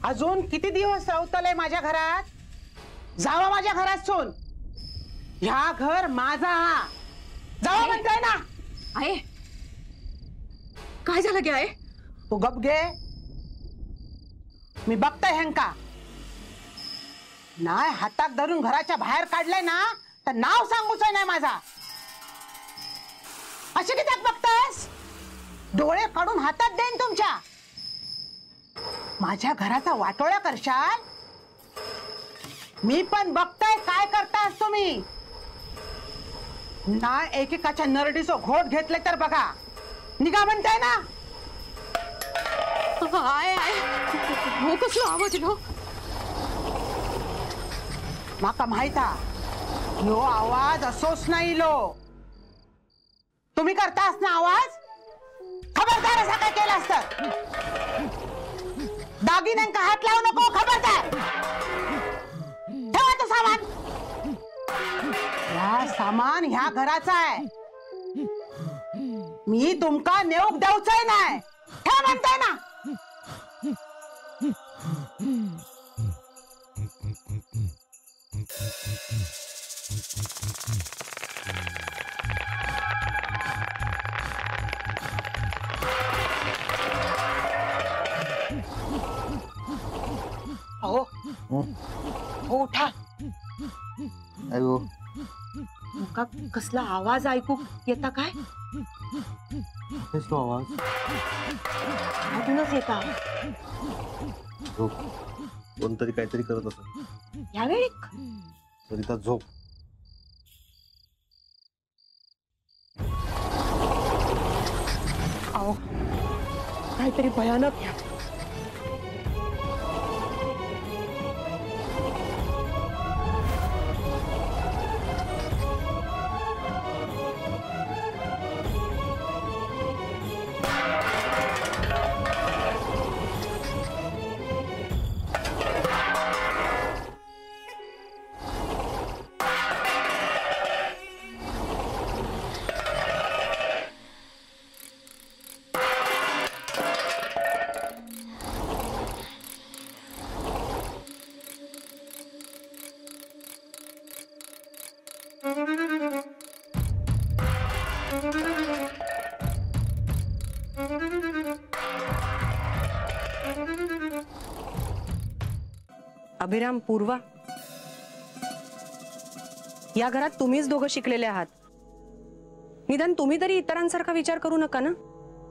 अजून किती दिवस राहतलंय माझ्या घरात? जावा माझ्या घरात सोन. ह्या घर माझा. जावा म्हणताय ना. आहे काय झालं गे आहे? तू गप घे. मी बघताय हँका नाही हातात धरून घराच्या बाहेर काढलंय ना तर नाव सांगूच नाही माझा. असे किती बघतायस? डोळे काढून हातात देईन तुमच्या. माझ्या घराचा वाटोळा करशाल? मी पण बघताय काय करतास तुम्ही. ना एकेकाच्या नरडीचं घोट घेतले तर बघा. निघा म्हणताय ना. आय आय हो कसला आवाज लो. माका माहित ह्यो आवाज असोच नाही लो. तुम्ही करतास ना आवाज. खबरदार असा काय केला असत. दागिन्यांका हात लावू नको. खबरदार. ठेवा तो सामान. ह्या सामान ह्या घराचा आहे. मी तुमका नेऊक देऊचंय नाही. ठेवा म्हणताय ना. अहो हो उठा. अयो का कसला आवाज ऐकू येता काय? कसलो आवाज? अजूनच येता. झोप. कोणतरी काहीतरी करत असं. यावेळी सरिता झोप. अहो काहीतरी भयानक. अभिराम, पूर्वा, या घरात तुम्हीच दोघं शिकलेले आहात. निदान तुम्ही तरी इतरांसारखा विचार करू नका ना.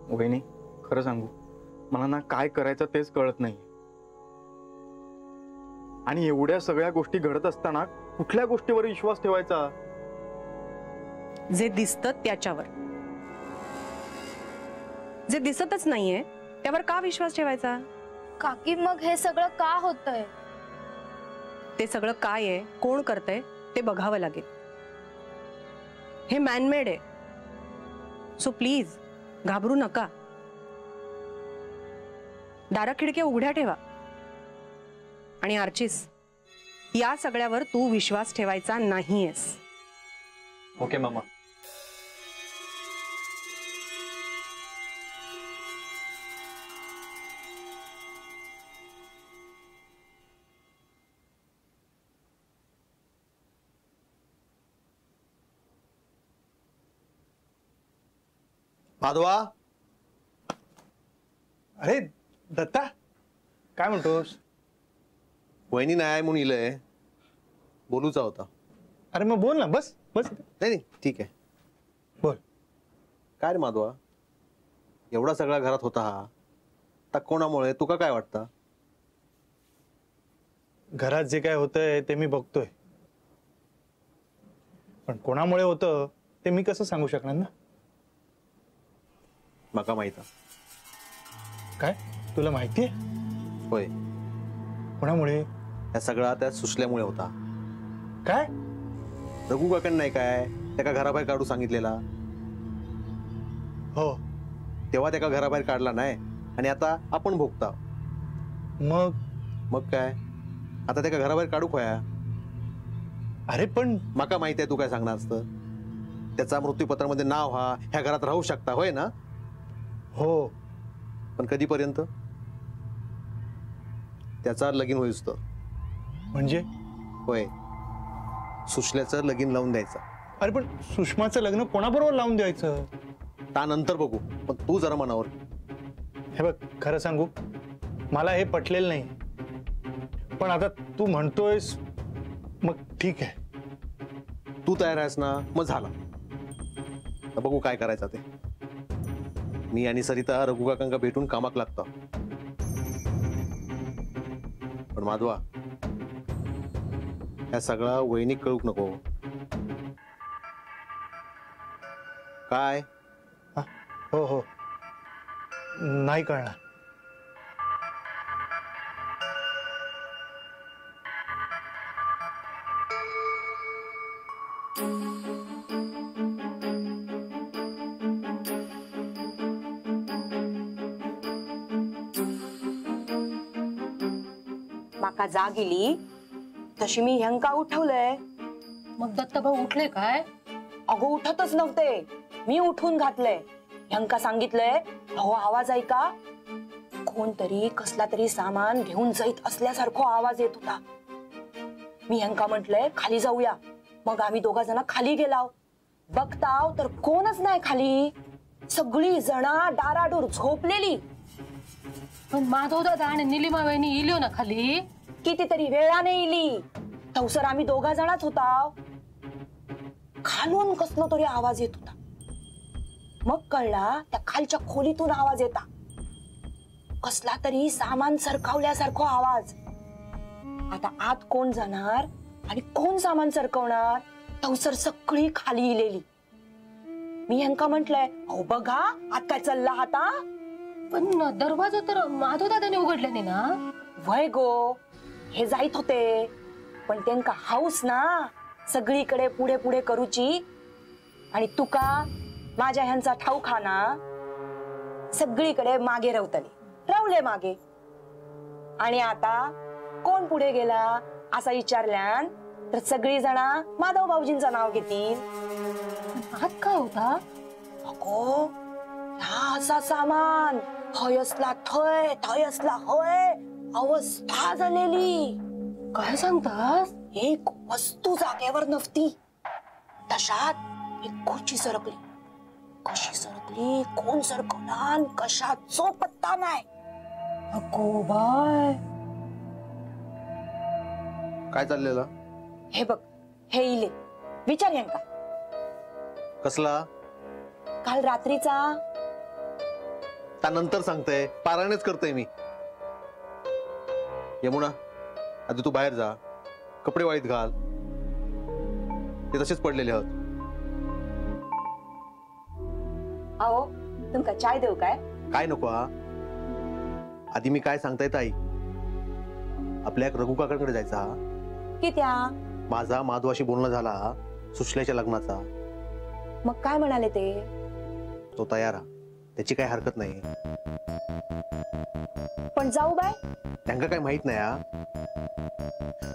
वहिनी खरं सांगू मला ना काय करायचं तेच कळत नाही. आणि एवढ्या सगळ्या गोष्टी घडत असताना कुठल्या गोष्टीवर विश्वास ठेवायचा? जे दिसतं त्याच्यावर. जे दिसतच नाहीये त्यावर का विश्वास ठेवायचा? काकी मग हे सगळं का होतंय? ते सगळं काय आहे, कोण करतंय ते बघावं लागेल. हे मॅनमेड आहे. सो प्लीज घाबरू नका. दारा खिडक्या उघड्या ठेवा. आणि आर्चिस, या सगळ्यावर तू विश्वास ठेवायचा नाहीयेस. ओके मामा. माधवा. अरे दत्ता काय म्हणतोस? वहिनी नाही म्हणून इलंय. बोलूचा होता. अरे मग बोल ना. बस बस. नाही ठीक आहे. बोल. काय रे माधवा, एवढा सगळा घरात होता हा, आता कोणामुळे? तुका काय वाटतं? घरात जे काय होतंय ते मी बघतोय, पण कोणामुळे होतं ते मी कसं सांगू शकणार ना. माका माहित. काय तुला माहितीये? होय. कोणामुळे? या सगळा त्या सुशल्यामुळे होता. काय? रघु काकण नाही काय त्याका घराबाहेर काढू सांगितलेला? हो. तेव्हा त्याका घराबाहेर काढला नाही आणि आता आपण भोगता. मग काय आता त्याका घराबाहेर काढू खोया? अरे पण माका माहिती आहे तू काय सांगणार असतं. त्याचा मृत्यूपत्रामध्ये नाव हा ह्या घरात राहू शकता, होय ना? हो. पण कधीपर्यंत? त्याचा लगीन होईस तर. म्हणजे होय, सुशल्याचं लगीन लावून द्यायचं. अरे पण सुषमाचं लग्न कोणाबरोबर लावून द्यायचं? त्यानंतर बघू, पण तू जरा मनावर. हे बघ, खरं सांगू, मला हे पटलेलं नाही. पण आता तू म्हणतोयस, मग ठीक आहे. तू तयार आहेस ना, मग झाला. तर बघू काय करायचं ते. मी आणि सरिता रघु काकांका भेटून कामाक लागतो. पण माधवा, या सगळा वहिनीक कळूक नको. काय? हो हो, नाही कळणार. माका जाग येली तशी मी ह्यांका उठवलंय. मग दत्तभाऊ उठले काय? अगो उठतच नव्हते, मी उठून घातलंय. ह्यांका सांगितलंय, अहो आवाज ऐका. कोणतरी कसला तरी सामान घेऊन जाईत असल्यासारखा आवाज येत होता. मी ह्यांका म्हटलंय खाली जाऊया. मग आम्ही दोघा जण खाली गेलाव. बघताव तर कोणच नाही खाली. सगळी जना डाराडूर झोपलेली. पण माधव दादा आणि निलिमा वहिनी इल्यो ना खाली. कितीतरी वेळाने इली. तवसर आम्ही दोघा जणाच होता. खालून कसलो तरी आवाज येत होता. मग कळला त्या खालच्या खोलीतून आवाज येता. कसला तरी सामान सरकवल्यासारखा आवाज. आता आत कोण जाणार आणि कोण सामान सरकवणार? तवसर सगळी खाली इलेली. मी ह्यांका म्हटलंय, अहो बघा आत काय चालला आता. पण दरवाजा तर माधव दादाने उघडले नाही ना. वय गो, हे जाईत होते. पण त्यांका हाऊस ना सगळीकडे पुढे पुढे करूची. आणि तुका माझ्या ह्यांचा ठाऊ खाना सगळीकडे मागे रावले मागे. आणि आता कोण पुढे गेला असा विचारल्यान तर सगळी जणा माधव भाऊजींचं नाव घेतील. आत काय होता? अगो हा असा सामान, हय असला थय, थय असला हय, अवस्था झालेली. काय सांगतास? एक वस्तू जागेवर नव्हती. तशात एक खुर्ची सरकली. कशी सरकली, कोण सरकवला, कशाचो पत्ता नाही. अगो बाय, काय चाललेलं? हे बघ, हे इले विचार यांका. कसला? काल रात्रीचा. त्यानंतर सांगतोय, पारायणच करतोय मी. यमुना, आधी तू बाहेर जा, कपडे वाळीत घाल. ते तसेच पडलेले आहोत. अहो तुमका चाय देऊ काय? काय नको हा? आधी मी काय सांगताय ताई, आपल्या रघु काकांकडे जायचा. की त्या माझा माधवाशी बोलणं झाला सुशल्याच्या लग्नाचा. मग काय म्हणाले ते? तो तयार हा, त्याची काही हरकत नाही. पण जाऊ बाय. त्यांना काही माहित नाही हा.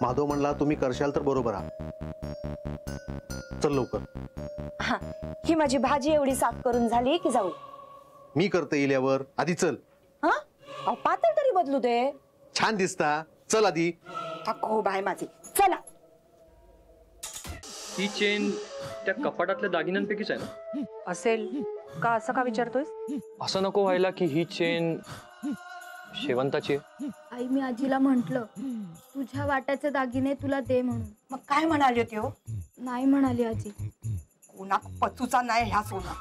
माधव म्हणला तुम्ही करशाल तर बरोबर हा. चल लवकर. हा, ही माझी भाजी एवढी साफ करून झाली की जाऊ. मी करते इल्यावर, आधी चल. हा, अहो पातळ तरी बदलू दे. छान दिसता, चल आधी. अगो बाय माझी, चला. ही चेन त्या कपाटातल्या दागिन्यांपैकीच आहे ना? असेल का? असं का विचारतोयस? असं नको व्हायला की ही चेन शेवंताची आहे. आई मी आजीला म्हंटल तुझ्या वाट्याचे दागिने तुला दे म्हणून. मग काय म्हणाली होती हो? नाही म्हणाली आजी. कोणाक पचूचा नाही ह्या सोना.